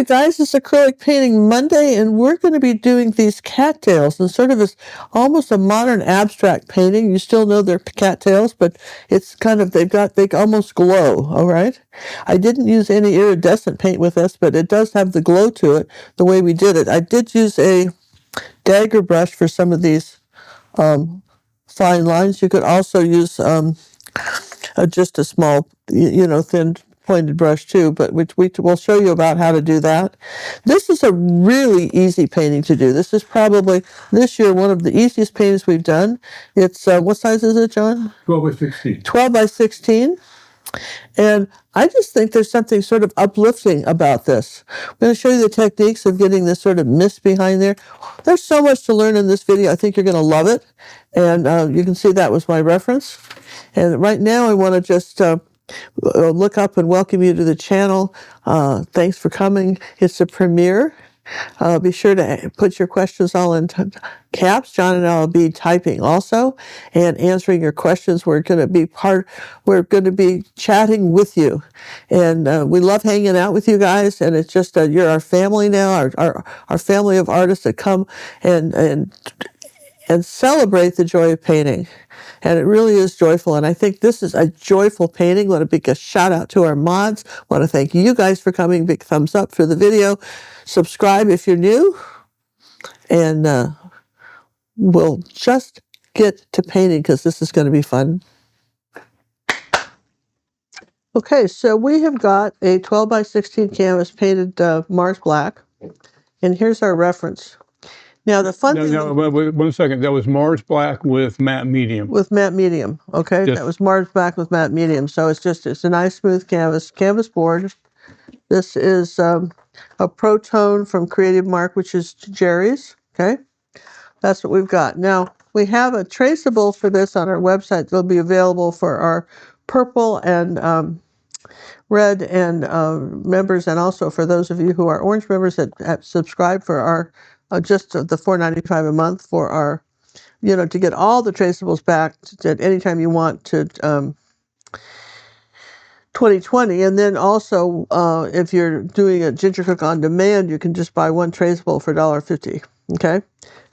you guys, it's Acrylic Painting Monday, and we're going to be doing these cattails and sort of as almost a modern abstract painting. You still know they're cattails, but it's kind of, they almost glow, all right? I didn't use any iridescent paint with this, but it does have the glow to it the way we did it. I did use a Dagger brush for some of these fine lines. You could also use just a small, thin pointed brush too, but we'll show you about how to do that. This is a really easy painting to do. This is probably this year one of the easiest paintings we've done. It's what size is it, John? 12 by 16. 12 by 16. And I just think there's something sort of uplifting about this. I'm going to show you the techniques of getting this sort of mist behind there. There's so much to learn in this video. I think you're going to love it. And you can see that was my reference. And right now I want to just look up and welcome you to the channel. Thanks for coming. It's a premiere. Be sure to put your questions all in caps. John and I will be typing also and answering your questions. We're going to be chatting with you. And we love hanging out with you guys. And it's just, you're our family now, our family of artists that come and celebrate the joy of painting. And it really is joyful. And I think this is a joyful painting. I want to give a shout out to our mods. I want to thank you guys for coming. Big thumbs up for the video. Subscribe if you're new. And we'll just get to painting because this is going to be fun. Okay, so we have got a 12 by 16 canvas painted Mars black. And here's our reference. Now, the fun thing... No, wait 1 second. That was Mars black with matte medium. With matte medium, okay? That was Mars black with matte medium. So it's a nice smooth canvas board. This is a Pro-Tone from Creative Mark, which is Jerry's, okay? That's what we've got. Now, we have a traceable for this on our website. They'll be available for our purple and red and members, and also for those of you who are orange members that have subscribed for our just the $4.95 a month for our, to get all the traceables back at any time you want to 2020. And then also, if you're doing a Ginger Cook on demand, you can just buy one traceable for $1.50, okay?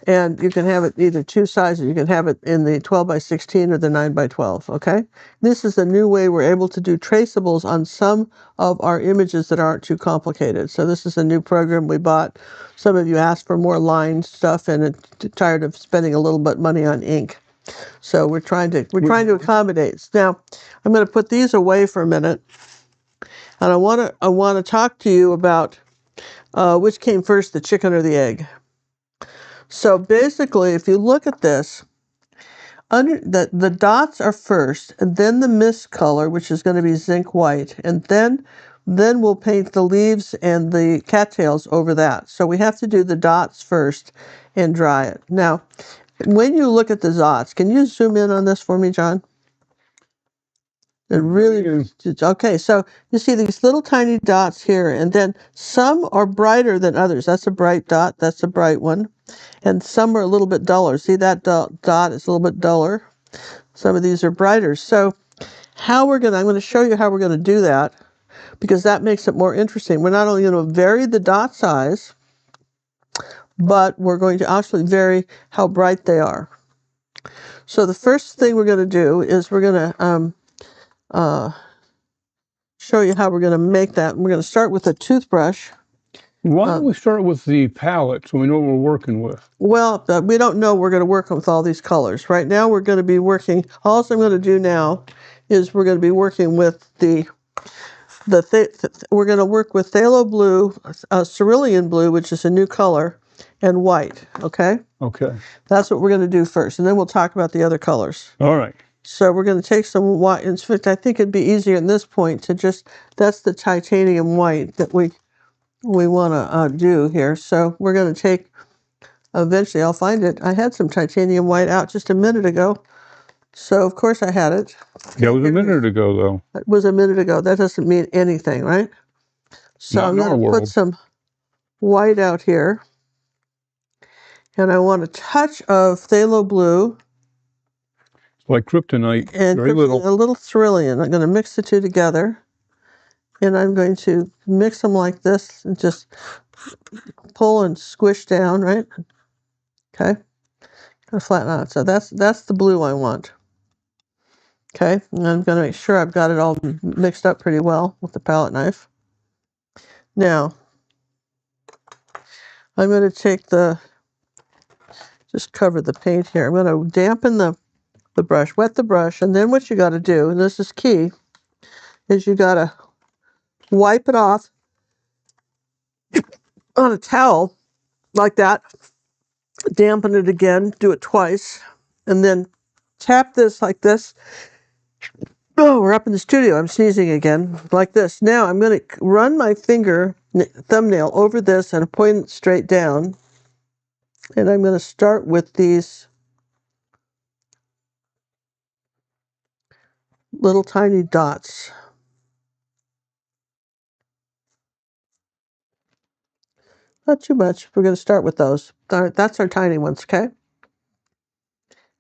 And you can have it either two sizes. You can have it in the 12 by 16 or the 9 by 12, okay? This is a new way we're able to do traceables on some of our images that aren't too complicated. So this is a new program we bought. Some of you asked for more line stuff and are tired of spending a little bit money on ink. So we're trying to accommodate. Now, I'm going to put these away for a minute. And I want to talk to you about which came first, the chicken or the egg. So basically, if you look at this, the dots are first, and then the mist color, which is going to be zinc white, and then we'll paint the leaves and the cattails over that. So we have to do the dots first and dry it. Now, when you look at the dots, can you zoom in on this for me, John? It really, okay, so you see these little tiny dots here, and then some are brighter than others. That's a bright dot, that's a bright one. And some are a little bit duller. See that dot is a little bit duller. Some of these are brighter. So I'm going to show you how we're going to do that, because that makes it more interesting. We're not only going to vary the dot size, but we're going to actually vary how bright they are. So the first thing we're going to do is we're going to show you how we're going to make that. We're going to start with a toothbrush. Why don't we start with the palette so we know what we're working with? Well, we don't know we're going to work with all these colors. Right now we're going to be working, all I'm going to do now is we're going to be working with we're going to work with phthalo blue, cerulean blue, which is a new color, and white, okay? Okay. That's what we're going to do first, and then we'll talk about the other colors. All right. So we're going to take some white. In fact, I think it'd be easier at this point to that's the titanium white that we want to do here. So we're going to take, eventually I'll find it. I had some titanium white out just a minute ago. So of course I had it. That was a minute ago though. It was a minute ago. That doesn't mean anything, right? So I'm going to put some white out here. And I want a touch of phthalo blue. Like kryptonite. And very little. A little cerulean. I'm going to mix the two together. And I'm going to mix them like this and just pull and squish down, right? Okay. Gonna flatten out. So that's the blue I want. Okay. And I'm gonna make sure I've got it all mixed up pretty well with the palette knife. Now, I'm going to take just cover the paint here. I'm going to dampen the brush, wet the brush, and then what you got to do, and this is key, is you got to wipe it off on a towel like that, dampen it again, do it twice, and then tap this like this. Oh, we're up in the studio. I'm sneezing again, like this. Now I'm going to run my thumbnail over this and point it straight down. And I'm going to start with these little tiny dots. Not too much. We're going to start with those. That's our tiny ones, okay?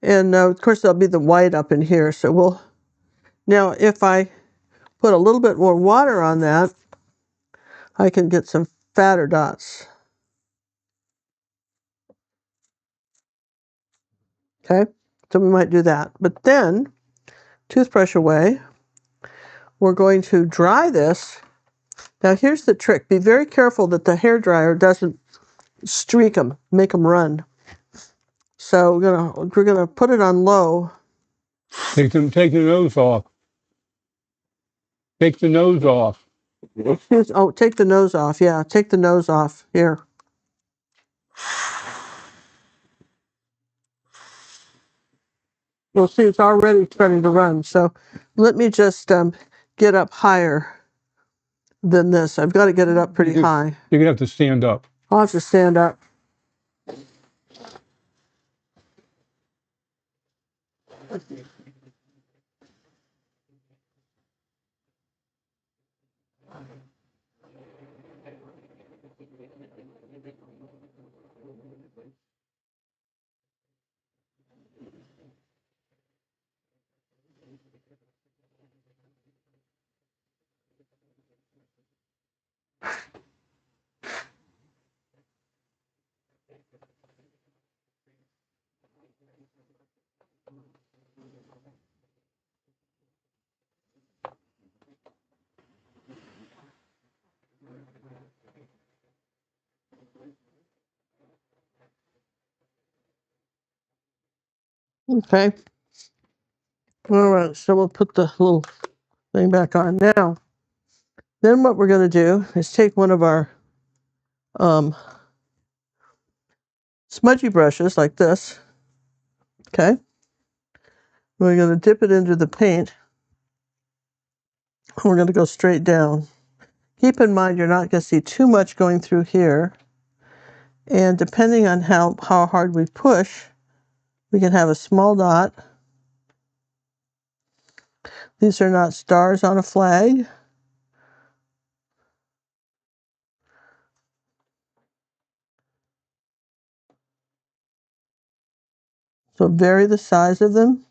And of course, there'll be the white up in here. So now if I put a little bit more water on that, I can get some fatter dots. Okay? So we might do that. But then, toothbrush away, we're going to dry this. Now here's the trick. Be very careful that the hairdryer doesn't streak them, make them run. So we're gonna put it on low. Take the nose off. Take the nose off. Take the nose off. Yeah, take the nose off. Here. You'll see it's already starting to run. So let me just get up higher than this. I've got to get it up pretty high. You're going to have to stand up. I'll have to stand up. Okay. All right. So we'll put the little thing back on now. Then what we're going to do is take one of our smudgy brushes like this. Okay. We're going to dip it into the paint. We're going to go straight down. Keep in mind you're not going to see too much going through here. And depending on how hard we push, we can have a small dot. These are not stars on a flag. So vary the size of them.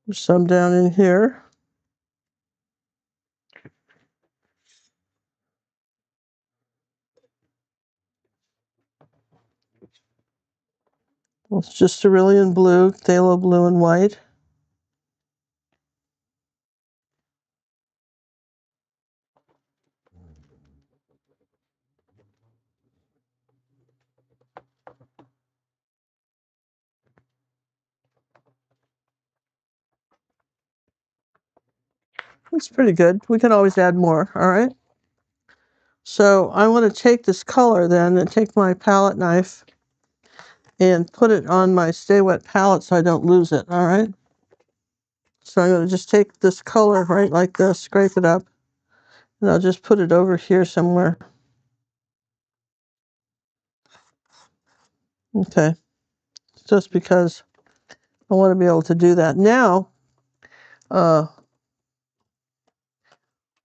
There's some down in here. It's just cerulean blue, phthalo blue, and white. It's pretty good. We can always add more, all right? So I want to take this color then and take my palette knife and put it on my Stay Wet palette so I don't lose it, all right? So I'm going to just take this color right like this, scrape it up, and I'll just put it over here somewhere. Okay, just because I want to be able to do that. Now,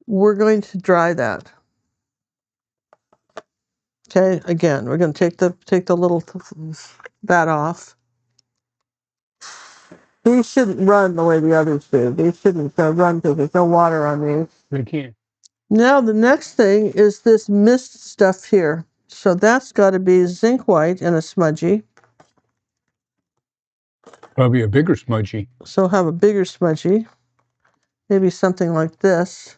we're going to dry that. Okay, again, we're going to take the little that off. These shouldn't run the way the others do. These shouldn't run because there's no water on these. They can't. Now the next thing is this mist stuff here. So that's got to be zinc white and a smudgy. Probably a bigger smudgy. So have a bigger smudgy. Maybe something like this.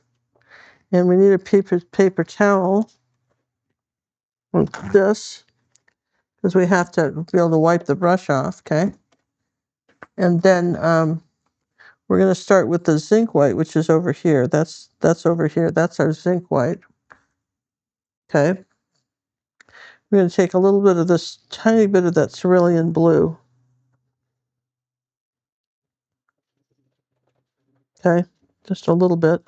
And we need a paper towel like this, because we have to be able to wipe the brush off, okay? And then we're going to start with the zinc white, which is over here. That's over here. That's our zinc white. Okay. We're going to take a little bit of this, tiny bit of that cerulean blue. Okay. Just a little bit.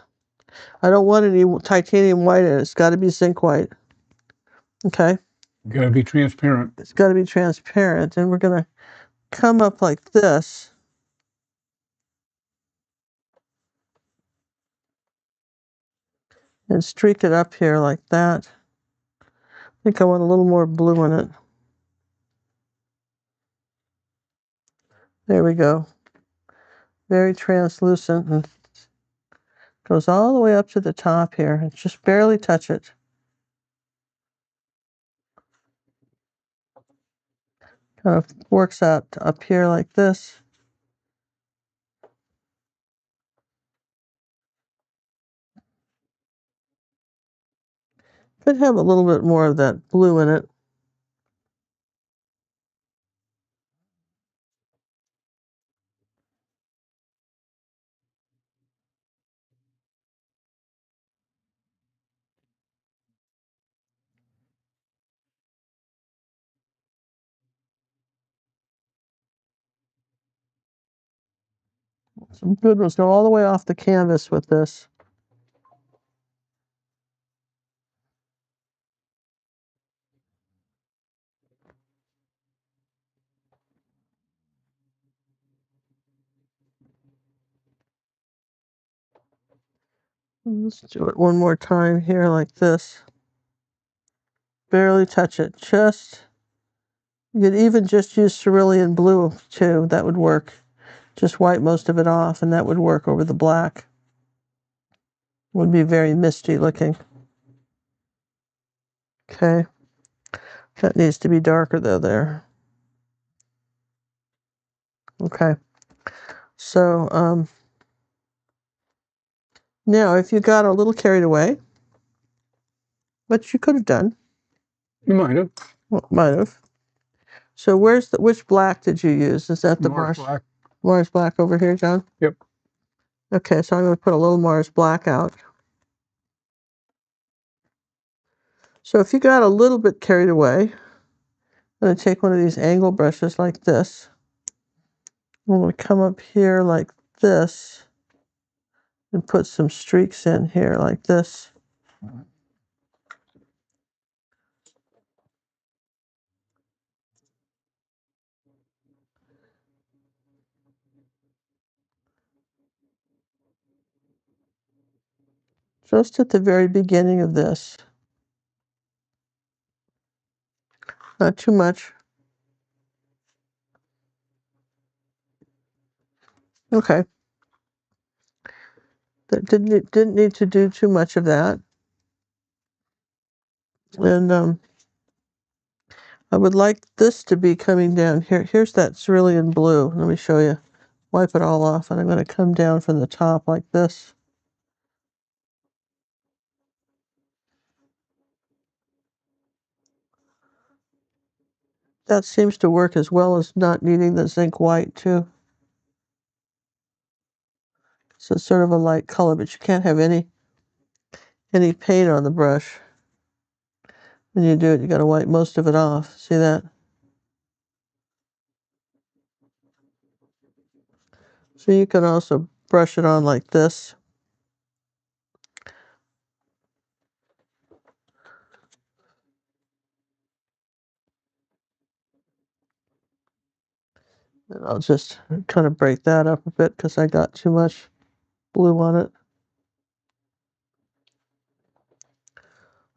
I don't want any titanium white in it. It's got to be zinc white. Okay. Got to be transparent. It's got to be transparent. And we're going to come up like this. And streak it up here like that. I think I want a little more blue in it. There we go. Very translucent and goes all the way up to the top here. And just barely touch it. Kind of works out up here like this. Could have a little bit more of that blue in it. Some good ones go all the way off the canvas with this. Let's do it one more time here like this. Barely touch it. Just, you could even just use cerulean blue too. That would work. Just wipe most of it off and that would work over the black. Would be very misty looking. Okay. That needs to be darker though there. Okay. So, now if you got a little carried away, which you could have done. You might have. Well, might have. So which black did you use? Is that the Mars black? Mars black over here, John? Yep. Okay, so I'm going to put a little Mars black out. So if you got a little bit carried away, I'm going to take one of these angle brushes like this. I'm going to come up here like this and put some streaks in here like this. Just at the very beginning of this. Not too much. Okay. That didn't need to do too much of that. And I would like this to be coming down here. Here's that cerulean blue. Let me show you. Wipe it all off, and I'm going to come down from the top like this. That seems to work as well as not needing the zinc white too. So it's sort of a light color, but you can't have any paint on the brush. When you do it, you got to wipe most of it off. See that? So you can also brush it on like this. And I'll just kind of break that up a bit because I got too much blue on it.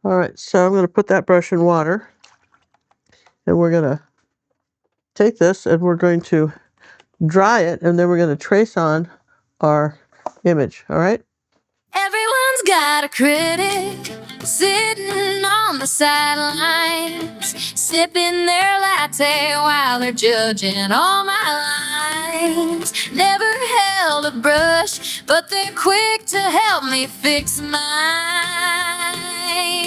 All right, so I'm going to put that brush in water, and we're going to take this and we're going to dry it, and then we're going to trace on our image. All right? Everyone's got a critic sitting on the sidelines, sipping their latte while they're judging all my lines. Never held a brush, but they're quick to help me fix mine.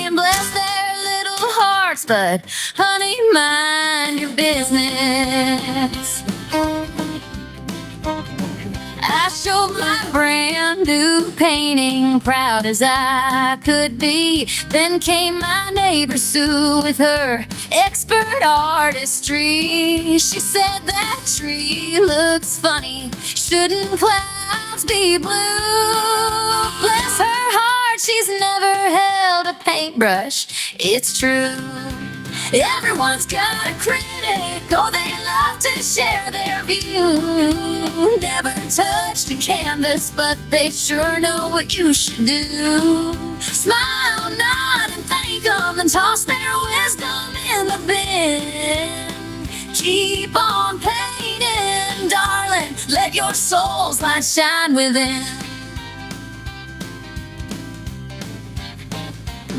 Bless their little hearts, but honey, mind your business. I showed my brand new painting, proud as I could be. Then came my neighbor Sue with her expert artistry. She said that tree looks funny, shouldn't clouds be blue? Bless her heart, she's never held a paintbrush, it's true. Everyone's got a critic, oh, they love to share their view. Never touched a canvas, but they sure know what you should do. Smile, nod, and thank them, and toss their wisdom in the bin. Keep on painting, darling, let your soul's light shine within.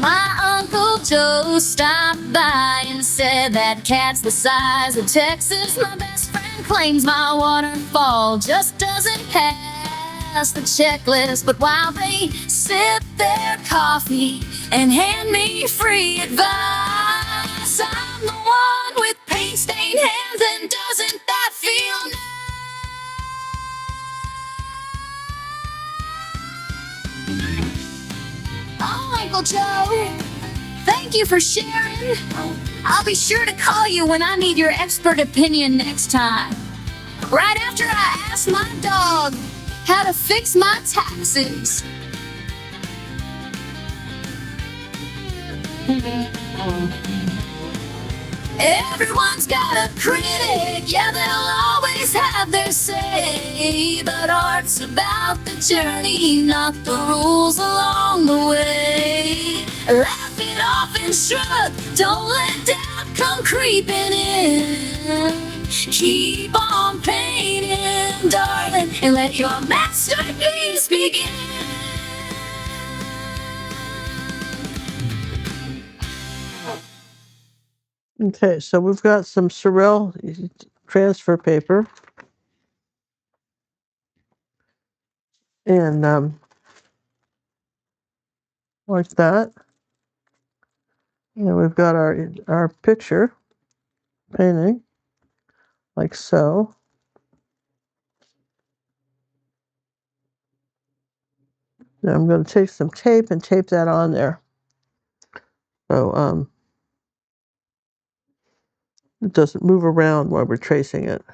My Uncle Joe stopped by and said that cat's the size of Texas. My best friend claims my waterfall just doesn't pass the checklist. But while they sip their coffee and hand me free advice, I'm the one with paint-stained hands, and doesn't that feel nice? Oh, Uncle Joe, thank you for sharing. I'll be sure to call you when I need your expert opinion next time. Right after I ask my dog how to fix my taxes. Everyone's got a critic, yeah, they'll always have their say. But art's about the journey, not the rules along the way. Laugh it off and shrug, don't let doubt come creeping in. Keep on painting, darling, and let your masterpiece begin. Okay, so we've got some Cerulean transfer paper. And like that. And we've got our picture painting, like so. Now I'm going to take some tape and tape that on there. So it doesn't move around while we're tracing it.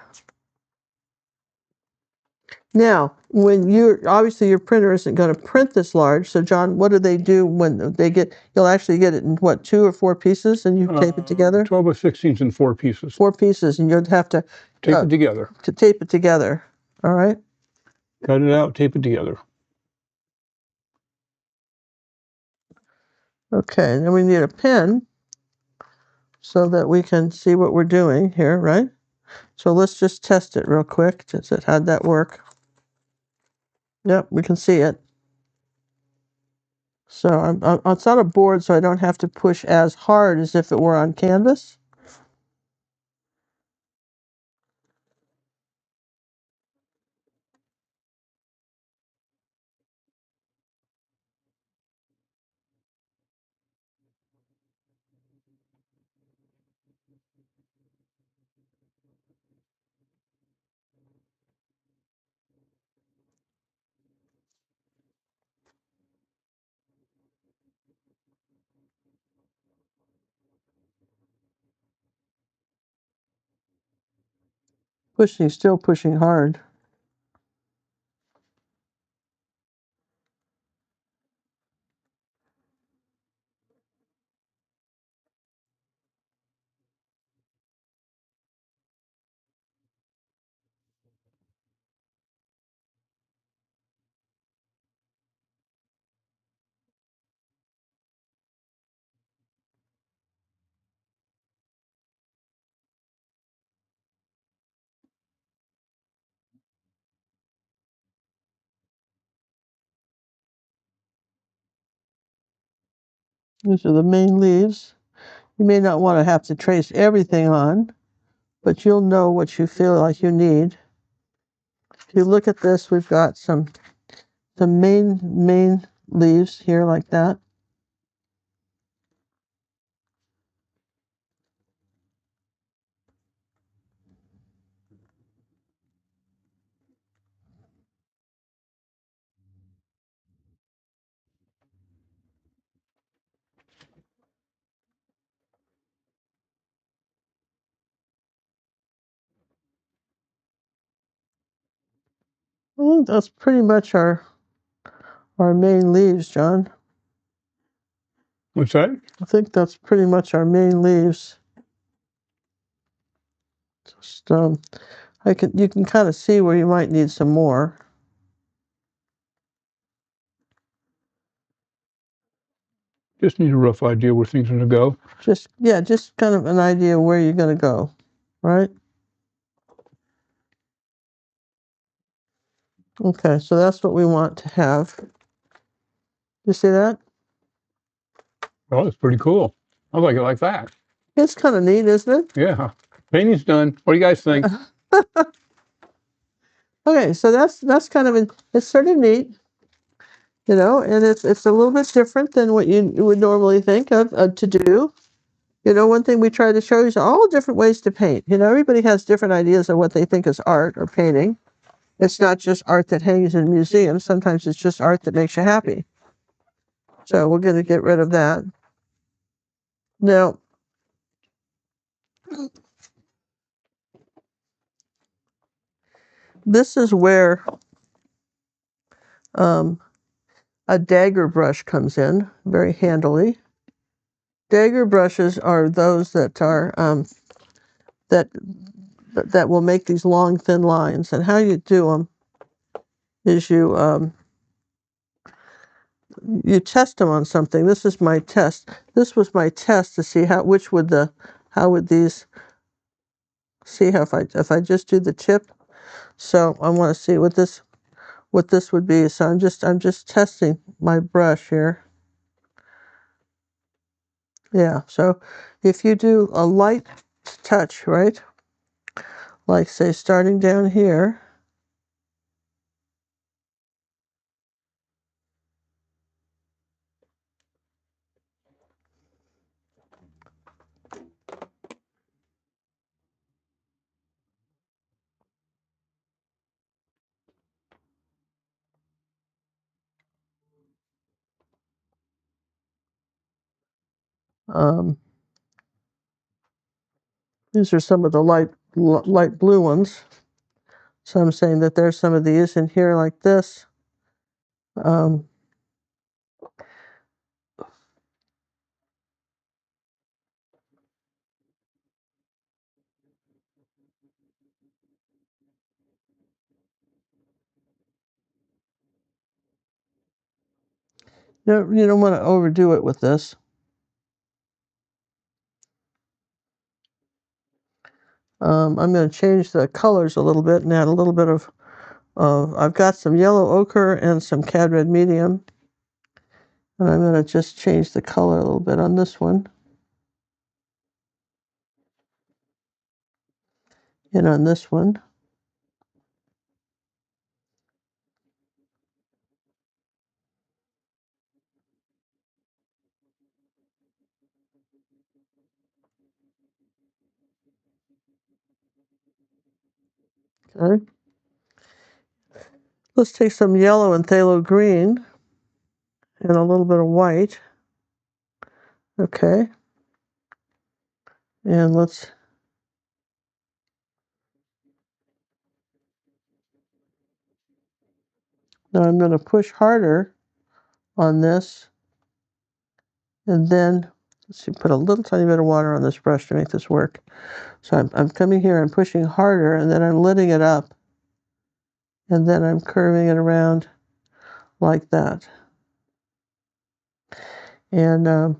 Now, when obviously your printer isn't going to print this large, so John, what do they do when they you'll actually get it in what, 2 or 4 pieces, and you tape it together? 12 by 16s in 4 pieces. 4 pieces, and you'll have to tape it together. To tape it together, all right? Cut it out, tape it together. Okay, and then we need a pen so that we can see what we're doing here, right? So let's just test it real quick. How'd that work? Yep, we can see it. So it's on a board, so I don't have to push as hard as if it were on canvas. Still pushing hard. These are the main leaves. You may not want to have to trace everything on, but you'll know what you feel like you need. If you look at this, we've got some main leaves here like that. I think that's pretty much our main leaves, John. What's that? I think that's pretty much our main leaves. Just you can kind of see where you might need some more. Just need a rough idea where things are going to go. Just kind of an idea where you're going to go, right? Okay, so that's what we want to have. You see that? Oh, it's pretty cool. I like it like that. It's kind of neat, isn't it? Yeah. Painting's done. What do you guys think? Okay, so that's kind of it's sort of neat, you know, and it's a little bit different than what you would normally think of to do. You know, one thing we try to show is all different ways to paint. You know, everybody has different ideas of what they think is art or painting. It's not just art that hangs in museums. Sometimes it's just art that makes you happy. So we're going to get rid of that. Now, this is where a dagger brush comes in very handily. Dagger brushes are those that are that will make these long, thin lines. And how you do them is you test them on something. This is my test. This was my test to see how would these see how if I just do the tip. So I want to see what this would be. So I'm just testing my brush here. Yeah. So if you do a light touch, right? Like say starting down here. These are some of the light blue ones. So I'm saying that there's some of these in here like this. You don't want to overdo it with this. I'm going to change the colors a little bit and add a little bit of I've got some yellow ochre and some cad red medium. And I'm going to just change the color a little bit on this one. And on this one. Okay. Let's take some yellow and phthalo green and a little bit of white. Okay. And now I'm going to push harder on this. And then, let's see, put a little tiny bit of water on this brush to make this work. So I'm coming here and pushing harder, and then I'm letting it up. And then I'm curving it around like that. And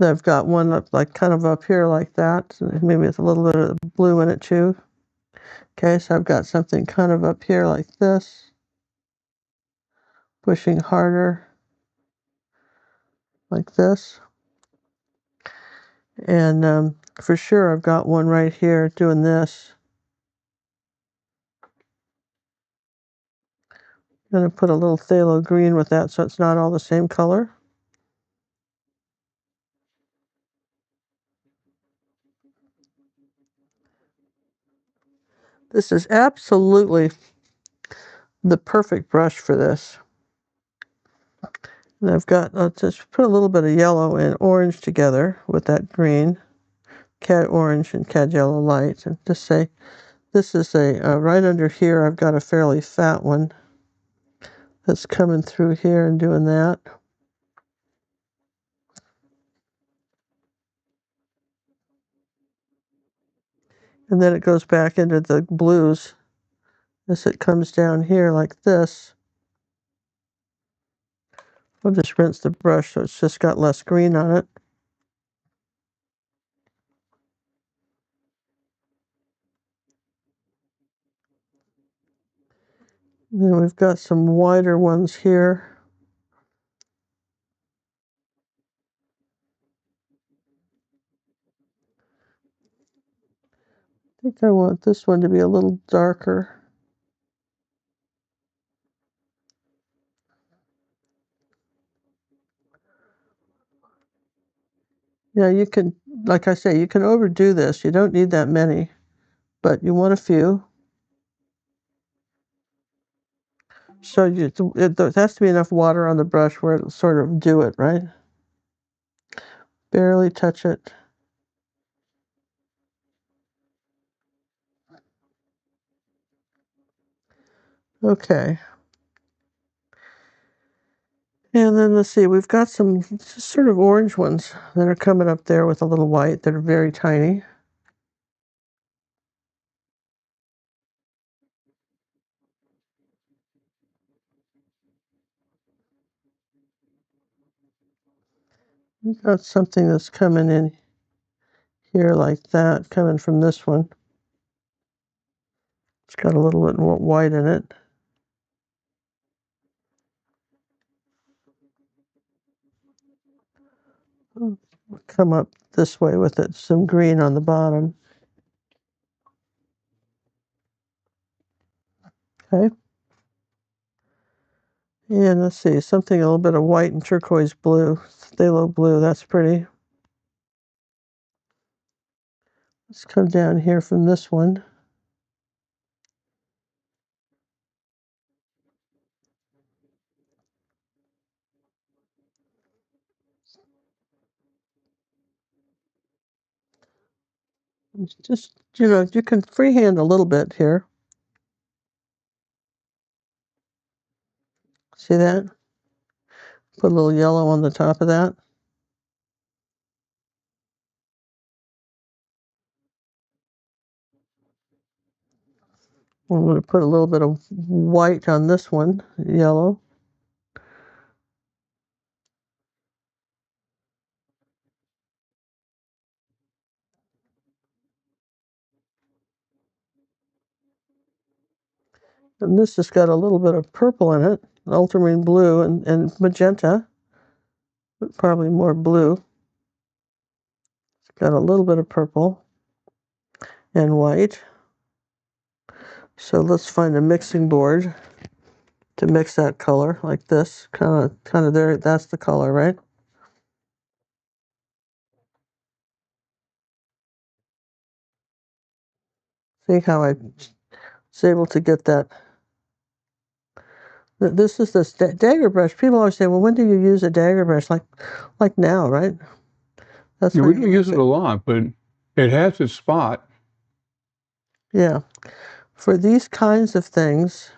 I've got one up, like kind of up here like that. Maybe with a little bit of blue in it too. Okay, so I've got something kind of up here like this. Pushing harder. like this. And for sure I've got one right here doing this. I'm going to put a little phthalo green with that so it's not all the same color. This is absolutely the perfect brush for this. And I'll just put a little bit of yellow and orange together with that green, cad orange and cad yellow light, and just say, this is right under here I've got a fairly fat one that's coming through here and doing that. And then it goes back into the blues as it comes down here like this. I'll just rinse the brush so it's just got less green on it. And then we've got some wider ones here. I think I want this one to be a little darker. Yeah, you can, like I say, you can overdo this. You don't need that many, but you want a few. So there has to be enough water on the brush where it'll sort of do it, right? Barely touch it. Okay. And then let's see, we've got some sort of orange ones that are coming up there with a little white that are very tiny. We've got something that's coming in here like that, coming from this one. It's got a little bit more white in it. We'll come up this way with it, some green on the bottom. Okay. And let's see, something a little bit of white and turquoise blue, phthalo blue, that's pretty. Let's come down here from this one. Just, you can freehand a little bit here. See that? Put a little yellow on the top of that. I'm going to put a little bit of white on this one, yellow. And this has got a little bit of purple in it, ultramarine blue and magenta, but probably more blue. It's got a little bit of purple and white. So let's find a mixing board to mix that color like this, kind of there. That's the color, right? See how I was able to get that. This is this dagger brush. People always say, "Well, when do you use a dagger brush?" Like now, right? That's Yeah, when we don't use it a lot, but it has its spot. Yeah, for these kinds of things,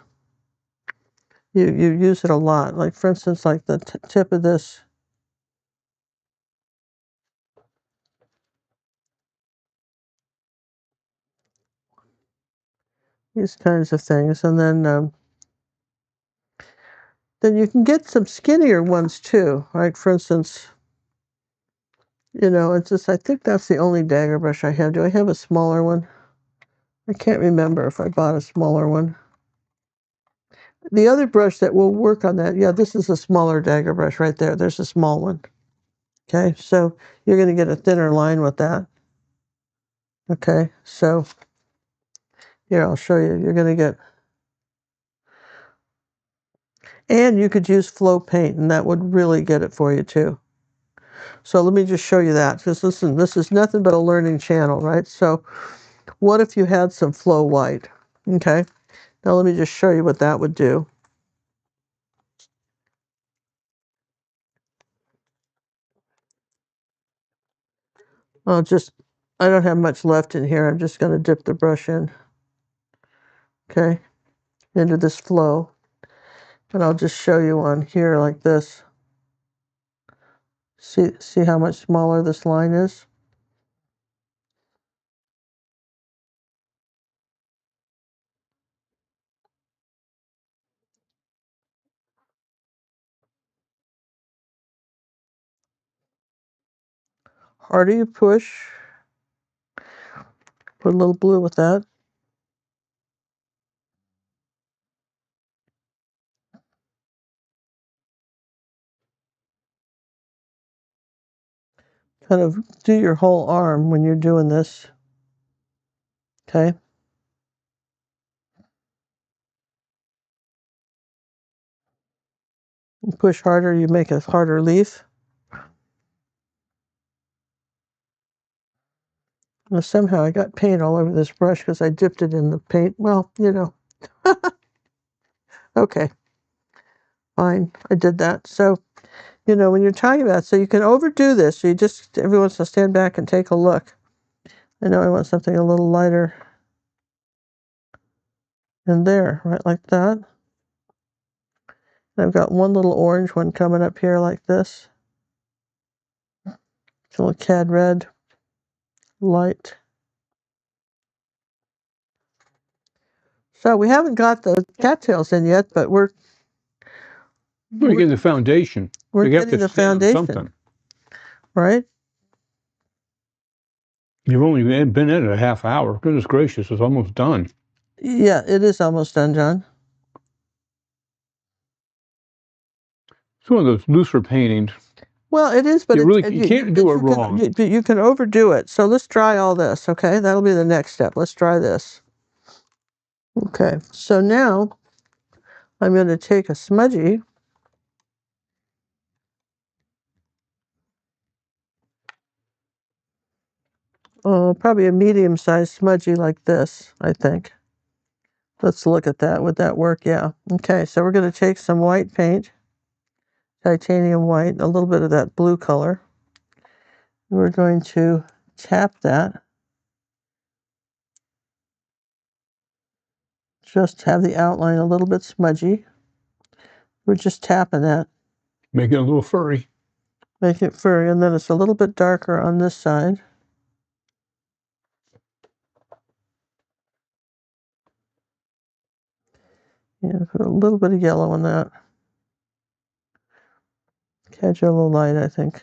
you use it a lot. Like for instance, like the tip of this. These kinds of things, and then you can get some skinnier ones too. Like for instance, it's just, I think that's the only dagger brush I have. Do I have a smaller one? I can't remember if I bought a smaller one. The other brush that will work on that, yeah, this is a smaller dagger brush right there. There's a small one. Okay, so you're going to get a thinner line with that. Okay, so here, I'll show you. You're going to get, and you could use flow paint, and that would really get it for you too. So let me just show you that, because listen, this is nothing but a learning channel, right? So what if you had some flow white? Okay, now let me just show you what that would do. I don't have much left in here. I'm just going to dip the brush in, okay, into this flow. And I'll just show you on here like this. See how much smaller this line is? Harder you push, put a little blue with that. Kind of do your whole arm when you're doing this, okay? You push harder, you make a harder leaf. Well, somehow I got paint all over this brush because I dipped it in the paint. Well, you know. Okay, fine, I did that. So, you know, when you're talking about, so you can overdo this. So you just, every once in a while, stand back and take a look. I know I want something a little lighter in there, right, like that. And I've got one little orange one coming up here like this. It's a little cad red, light. So we haven't got the cattails in yet, but we're getting the foundation. We're getting the foundation, right? You've only been in it a half hour. Goodness gracious, it's almost done. Yeah, it is almost done, John. It's one of those looser paintings. Well, it is, but you can't do it wrong. You can overdo it. So let's dry all this, okay? That'll be the next step. Let's dry this. Okay, so now I'm going to take a smudgy. Probably a medium-sized smudgy like this, I think. Let's look at that. Would that work? Yeah. Okay, so we're going to take some white paint, titanium white, a little bit of that blue color. We're going to tap that. Just have the outline a little bit smudgy. We're just tapping that. Make it a little furry. Make it furry, and then it's a little bit darker on this side. Yeah, put a little bit of yellow on that. Catch a little light, I think.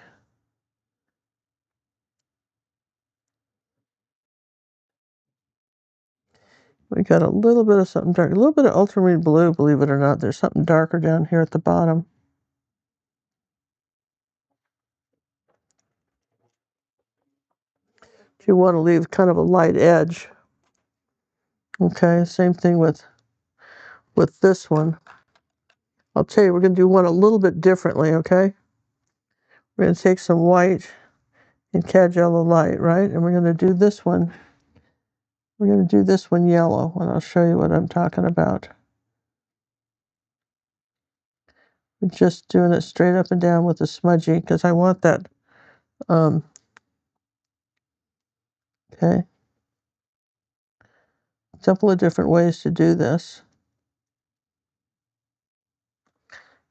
We got a little bit of something dark, a little bit of ultramarine blue, believe it or not. There's something darker down here at the bottom. If you want to leave kind of a light edge. Okay, same thing with this one. I'll tell you, we're going to do one a little bit differently, okay? We're going to take some white and cad yellow light, right? And we're going to do this one. We're going to do this one yellow, and I'll show you what I'm talking about. We're just doing it straight up and down with the smudgy, because I want that, okay? A couple of different ways to do this.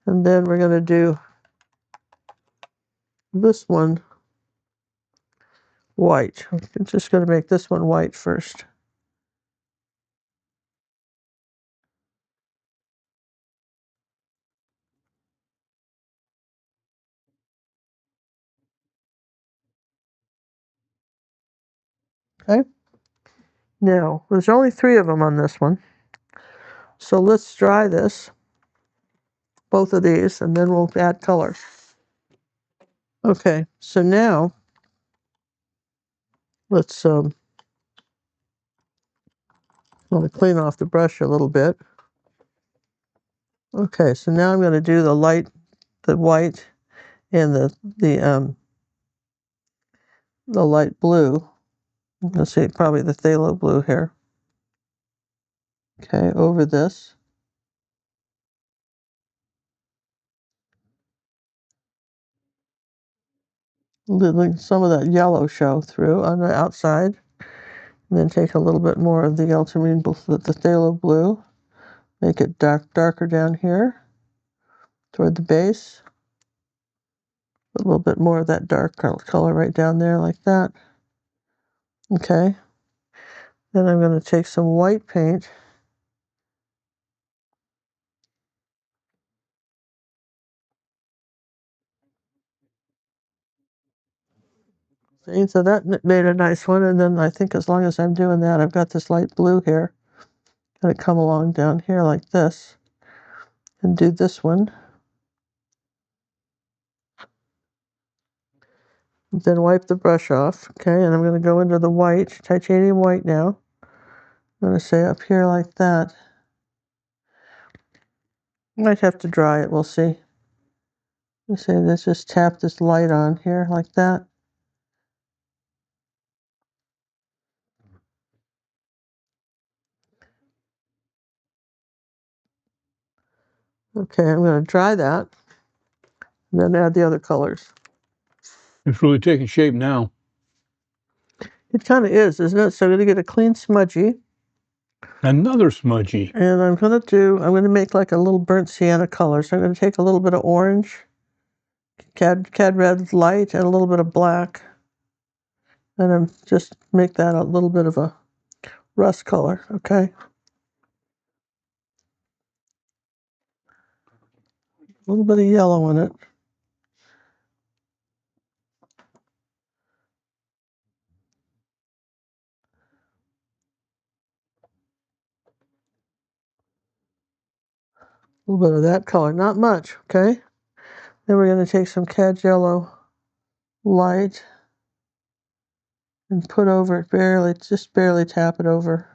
And then we're going to do this one white. I'm just going to make this one white first. Okay. Now, there's only 3 of them on this one. So let's dry this, both of these, and then we'll add color. Okay, so now let's I'm going to clean off the brush a little bit. Okay, so now I'm going to do the white and the light blue. Let's see, probably the phthalo blue here. Okay, over this. Letting some of that yellow show through on the outside. And then take a little bit more of the ultramarine blue, the phthalo blue. Make it darker down here toward the base. A little bit more of that dark color right down there like that. Okay. Then I'm going to take some white paint. See, so that made a nice one. And then I think as long as I'm doing that, I've got this light blue here. Going to come along down here like this and do this one. Then wipe the brush off. Okay, and I'm going to go into the white, titanium white now. I'm going to say up here like that. Might have to dry it, we'll see. Let's say let's just tap this light on here like that. Okay, I'm going to dry that and then add the other colors. It's really taking shape now. It kind of is, isn't it? So I'm going to get a clean smudgy. Another smudgy. And I'm going to make like a little burnt sienna color. So I'm going to take a little bit of orange, cad red light, and a little bit of black. And I'm just make that a little bit of a rust color, okay? A little bit of yellow in it. A little bit of that color, not much, okay? Then we're going to take some cad yellow light and put over it barely, just barely tap it over.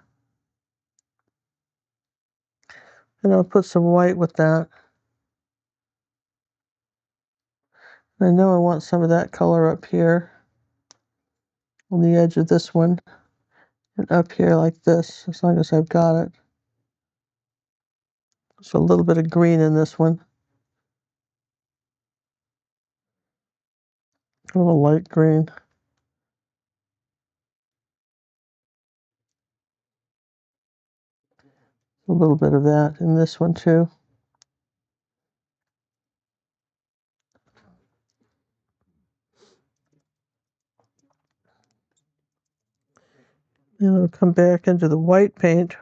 And I'll put some white with that. I know I want some of that color up here on the edge of this one and up here like this, as long as I've got it. Just a little bit of green in this one. A little light green. A little bit of that in this one too. Then I'll come back into the white paint.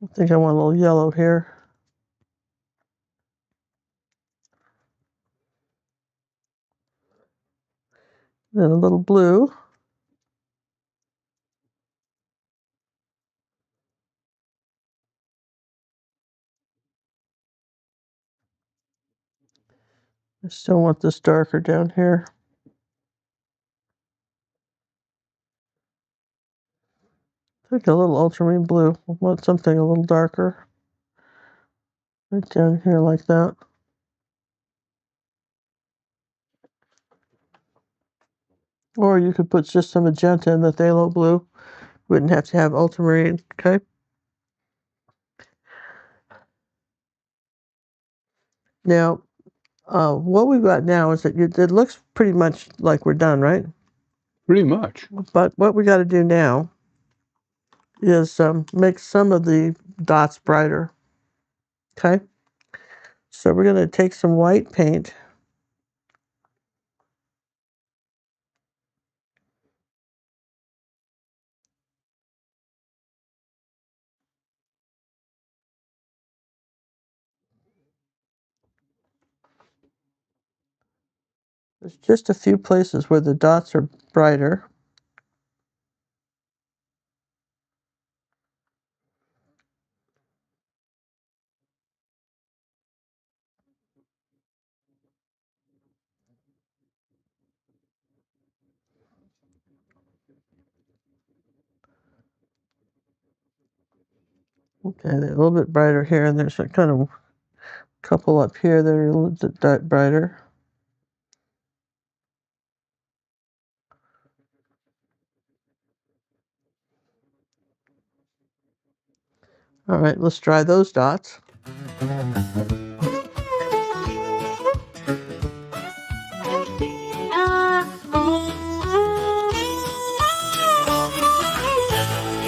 I think I want a little yellow here. Then a little blue. I still want this darker down here. I think a little ultramarine blue. I want something a little darker. Right down here like that. Or you could put just some magenta in the phthalo blue. Wouldn't have to have ultramarine, okay? Now, what we've got now is that it looks pretty much like we're done, right? Pretty much. But what we got to do now is make some of the dots brighter, okay? So we're going to take some white paint. There's just a few places where the dots are brighter. Okay, they're a little bit brighter here, and there's a kind of couple up here that are a little bit brighter. All right, let's dry those dots.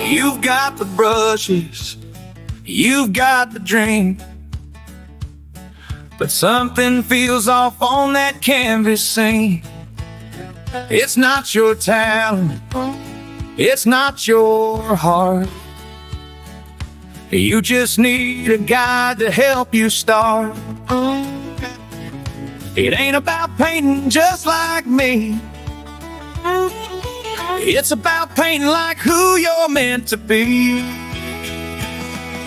You've got the brushes, you've got the dream, but something feels off on that canvas scene. It's not your talent, it's not your heart. You just need a guide to help you start. It ain't about painting just like me. It's about painting like who you're meant to be.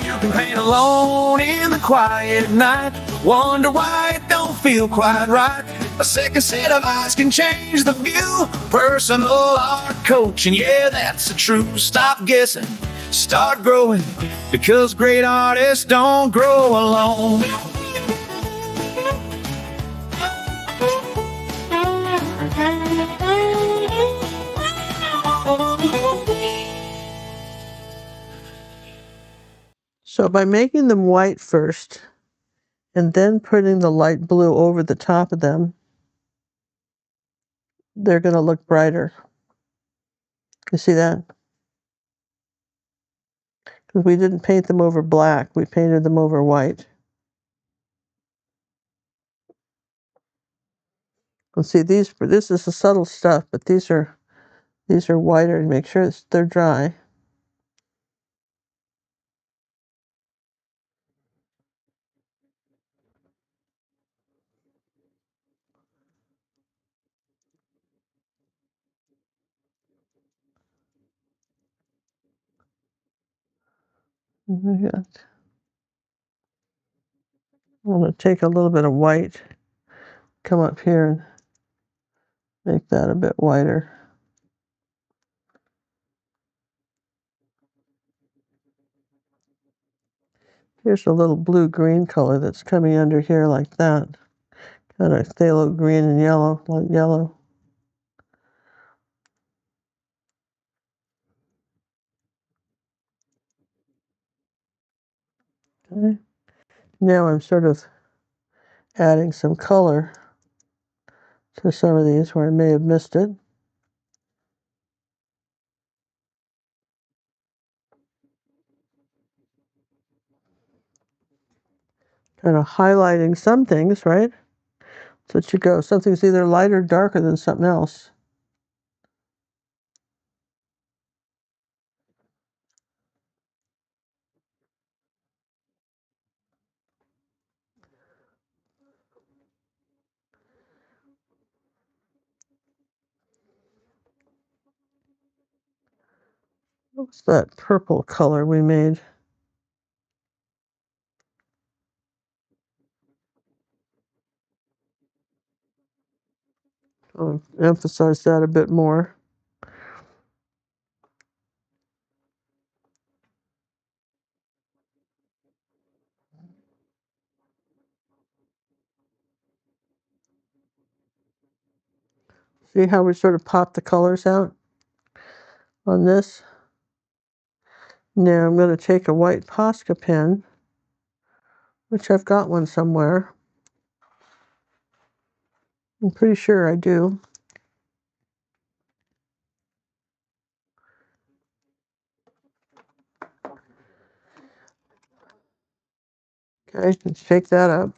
You can paint alone in the quiet night, wonder why it don't feel quite right. A second set of eyes can change the view. Personal art coaching, yeah, that's the truth. Stop guessing, start growing, because great artists don't grow alone. So by making them white first, and then putting the light blue over the top of them, they're going to look brighter. You see that? Because we didn't paint them over black, we painted them over white. And see, this is the subtle stuff, but these are whiter, and make sure they're dry. Yeah. I'm going to take a little bit of white, come up here and make that a bit whiter. Here's a little blue-green color that's coming under here like that. Kind of phthalo green and yellow, light yellow. Okay. Now I'm sort of adding some color to some of these where I may have missed it. Kind of highlighting some things, right? So that you go, something's either lighter or darker than something else. What's that purple color we made? I'll emphasize that a bit more. See how we sort of pop the colors out on this? Now I'm going to take a white Posca pen, which I've got one somewhere. I'm pretty sure I do. Okay, let's shake that up.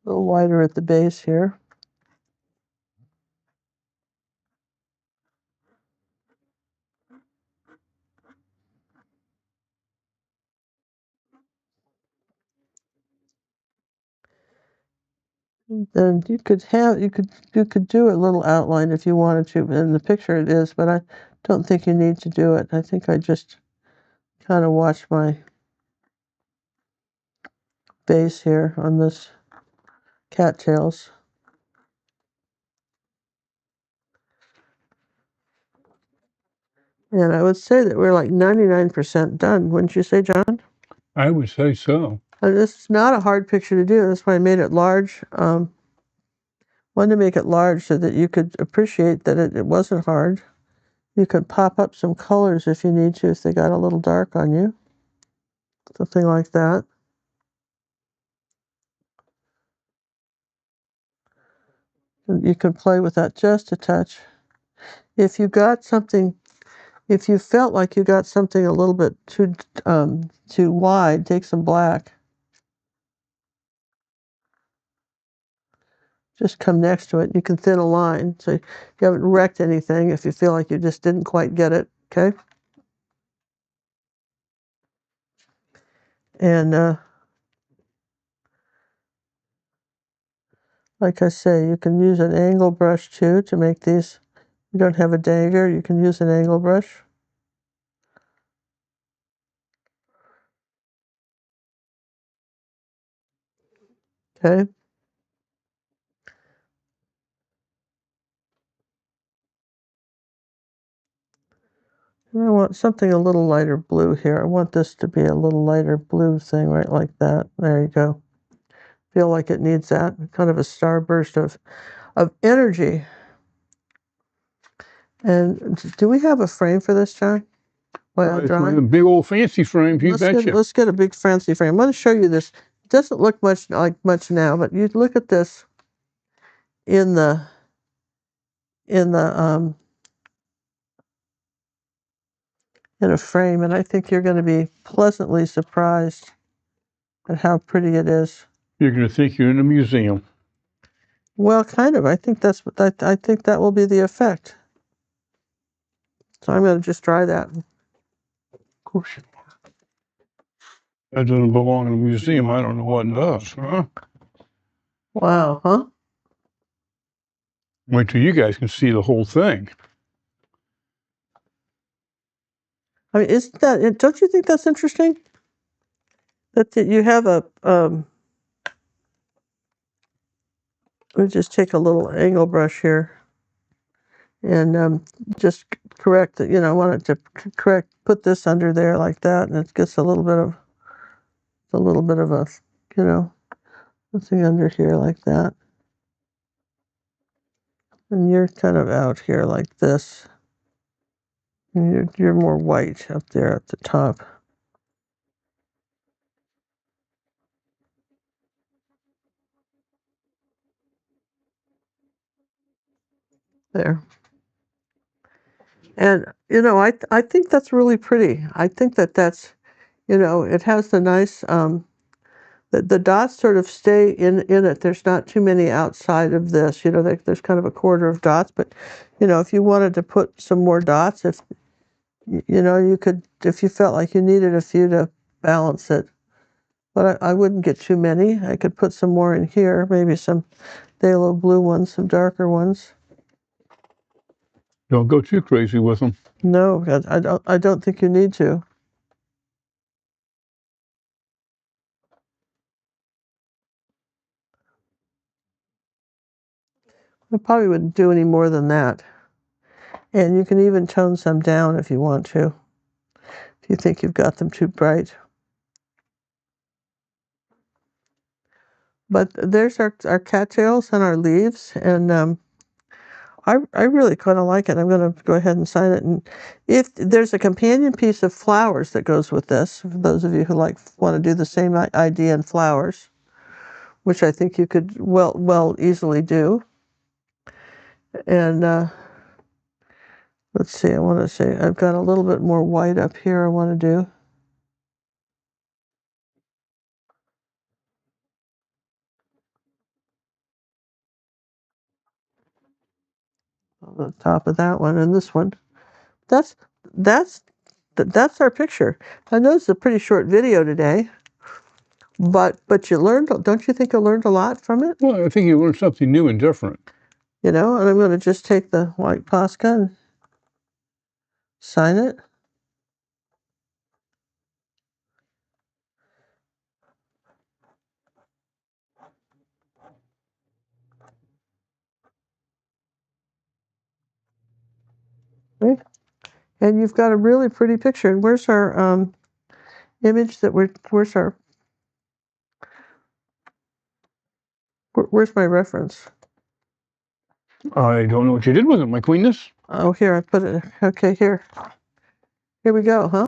A little wider at the base here. Then you could do a little outline if you wanted to. In the picture it is, but I don't think you need to do it. I think I just kind of watch my base here on this cattails. And I would say that we're like 99% done, wouldn't you say, John? I would say so. And this is not a hard picture to do. That's why I made it large. Wanted to make it large so that you could appreciate that it wasn't hard. You could pop up some colors if you need to, if they got a little dark on you. Something like that. You can play with that just a touch. If you felt like you got something a little bit too wide, take some black. Just come next to it. You can thin a line so you haven't wrecked anything if you feel like you just didn't quite get it, okay? And like I say, you can use an angle brush too to make these. You don't have a dagger, you can use an angle brush. Okay. And I want something a little lighter blue here. I want this to be a little lighter blue thing, right like that. There you go. Feel like it needs that. Kind of a starburst of energy. And do we have a frame for this, John? It's one of the big old fancy frames, you betcha. Let's get a big fancy frame. I'm going to show you this. It doesn't look much like much now, but you look at this in a frame, and I think you're going to be pleasantly surprised at how pretty it is. You're going to think you're in a museum. Well, kind of. I think that's what I think that will be the effect. So I'm going to just try that. Of course you are. That doesn't belong in a museum. I don't know what does, huh? Wow, huh? Wait till you guys can see the whole thing. I mean, isn't that? Don't you think that's interesting? That you have a. Let me just take a little angle brush here, and just correct it. I want it to put this under there like that, and it gets a little bit of a, something under here like that. And you're kind of out here like this. And you're more white up there at the top. There. And, I think that's really pretty. I think that's, it has the nice, the dots sort of stay in it. There's not too many outside of this. There's kind of a quarter of dots. But, if you wanted to put some more dots, if, you could, if you felt like you needed a few to balance it. But I wouldn't get too many. I could put some more in here, maybe some phthalo blue ones, some darker ones. Don't go too crazy with them. No, I don't think you need to. I probably wouldn't do any more than that. And you can even tone some down if you want to, if you think you've got them too bright. But there's our cattails and our leaves, and I really kind of like it. I'm going to go ahead and sign it. And if there's a companion piece of flowers that goes with this, for those of you who want to do the same idea in flowers, which I think you could easily do. And let's see, I want to say I've got a little bit more white up here I want to do. on the top of that one and this one. That's our picture. I know it's a pretty short video today, but you learned, don't you think you learned a lot from it? Well, I think you learned something new and different. You know, and I'm going to just take the white Posca and sign it. Okay. And you've got a really pretty picture. And where's our image that where's my reference? I don't know what you did with it, my queenness. Oh, here, I put it. Okay, here. Here we go, huh?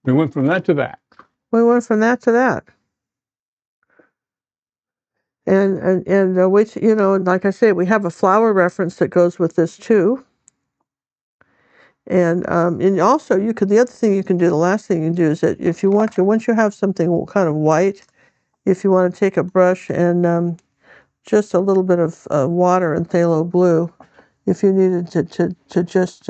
We went from that to that. We went from that to that. And which, you know, like I say, we have a flower reference that goes with this too. And also the other thing you can do, the last thing you can do is that if you want to, once you have something kind of white, if you want to take a brush and just a little bit of water and phthalo blue, if you needed to just,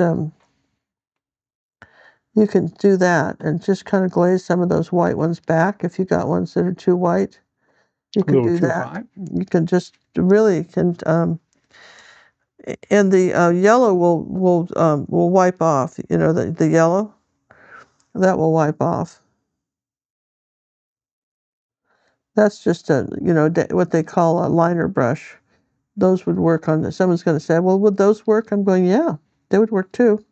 you can do that and just kind of glaze some of those white ones back. If you got ones that are too white, you can do that. High. You can just really and the yellow will wipe off. You know, the yellow, that will wipe off. That's just what they call a liner brush. Those would work on this. Someone's going to say, well, would those work? I'm going, yeah, they would work too.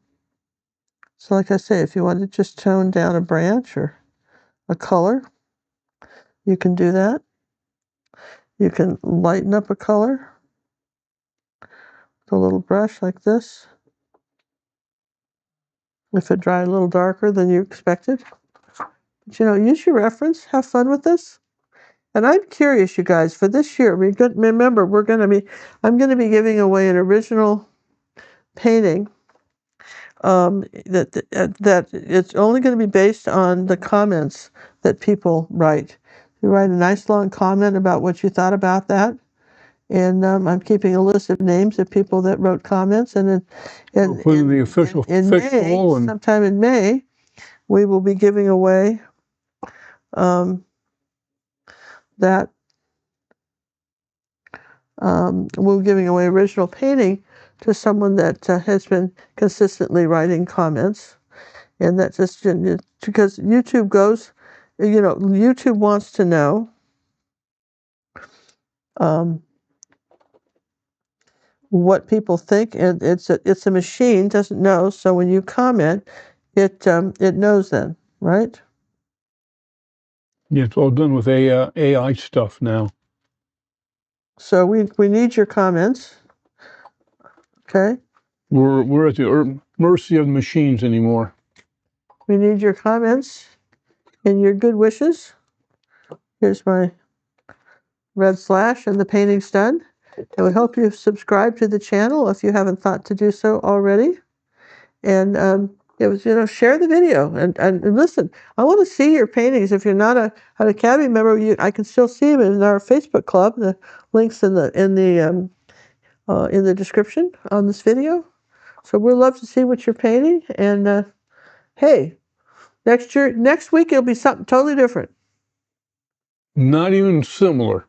So like I say, if you want to just tone down a branch or a color, you can do that. You can lighten up a color with a little brush like this. If it dried a little darker than you expected. But, you know, use your reference. Have fun with this. And I'm curious, you guys, for this year, remember, I'm going to be giving away an original painting that it's only going to be based on the comments that people write. You write a nice long comment about what you thought about that. And I'm keeping a list of names of people that wrote comments. And the official sometime in May, we will be giving away we're giving away original painting to someone that has been consistently writing comments. And that's just because YouTube goes, you know, YouTube wants to know what people think, and it's a machine, doesn't know. So when you comment, it knows then, right? Yeah, it's all done with AI stuff now. So we need your comments. Okay. We're at the mercy of the machines anymore. We need your comments and your good wishes. Here's my red slash and the painting's done. And we hope you subscribe to the channel if you haven't thought to do so already. And share the video and listen. I want to see your paintings. If you're not an Academy member, I can still see them in our Facebook club. The links in the description on this video. So we'd love to see what you're painting. And hey, next week it'll be something totally different. Not even similar.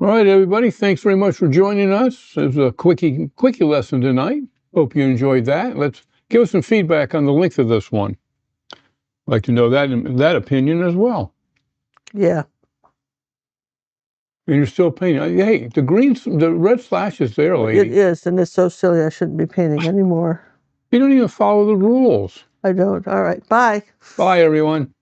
All right, everybody. Thanks very much for joining us. It was a quickie lesson tonight. Hope you enjoyed that. Give us some feedback on the length of this one. I'd like to know that opinion as well. Yeah. And you're still painting. Hey, the red slash is there, lady. It is, and it's so silly. I shouldn't be painting anymore. You don't even follow the rules. I don't. All right. Bye. Bye, everyone.